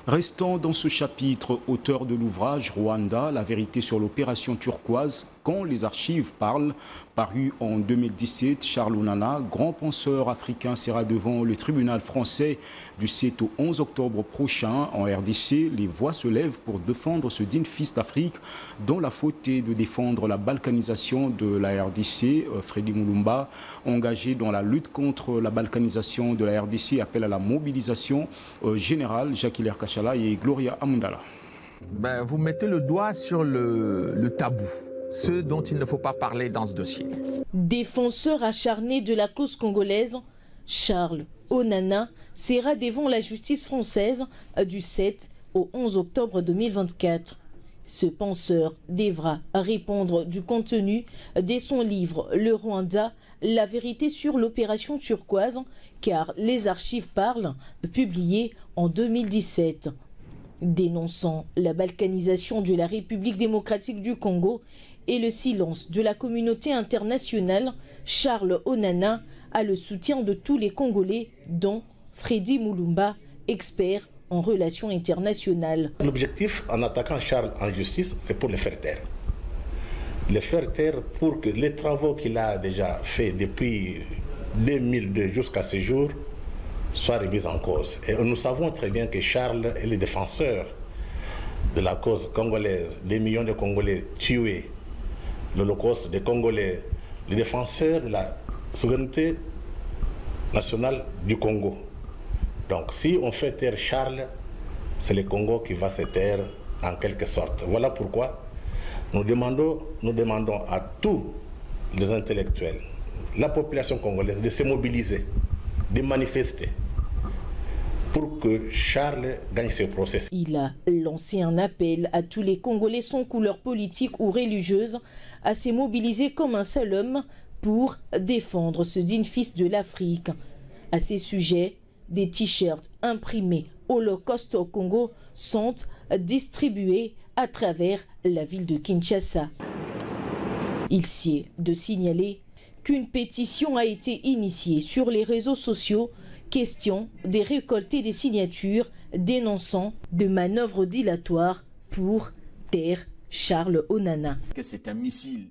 Restons dans ce chapitre, auteur de l'ouvrage Rwanda, la vérité sur l'opération turquoise, quand les archives parlent, paru en 2017, Charles Onana, grand penseur africain, sera devant le tribunal français du 7 au 11 octobre prochain en RDC. Les voix se lèvent pour défendre ce digne fils d'Afrique dont la faute est de défendre la balkanisation de la RDC. Freddy Mulumba, engagé dans la lutte contre la balkanisation de la RDC, appelle à la mobilisation générale. Jacques-Hilaire Kachala et Gloria Amundala. Vous mettez le doigt sur le tabou, ce dont il ne faut pas parler dans ce dossier. Défenseur acharné de la cause congolaise, Charles Onana sera devant la justice française du 7 au 11 octobre 2024. Ce penseur devra répondre du contenu de son livre Le Rwanda, la vérité sur l'opération turquoise, car les archives parlent, publié en 2017. Dénonçant la balkanisation de la République démocratique du Congo et le silence de la communauté internationale, Charles Onana a le soutien de tous les Congolais, dont Freddy Mulumba, expert en relations internationales. L'objectif en attaquant Charles en justice, c'est pour le faire taire. Le faire taire pour que les travaux qu'il a déjà faits depuis 2002 jusqu'à ce jour soient remis en cause. Et nous savons très bien que Charles est le défenseur de la cause congolaise, des millions de Congolais tués, l'Holocauste des Congolais, le défenseur de la souveraineté nationale du Congo. Donc si on fait taire Charles, c'est le Congo qui va se taire en quelque sorte. Voilà pourquoi nous demandons à tous les intellectuels, la population congolaise, de se mobiliser, de manifester pour que Charles gagne ce procès. Il a lancé un appel à tous les Congolais sans couleur politique ou religieuse à se mobiliser comme un seul homme pour défendre ce digne fils de l'Afrique. À ces sujets, des t-shirts imprimés Holocauste au Congo sont distribués à travers la ville de Kinshasa. Il sied de signaler qu'une pétition a été initiée sur les réseaux sociaux, question de récolter des signatures dénonçant de manœuvres dilatoires pour taire Charles Onana. C'est un missile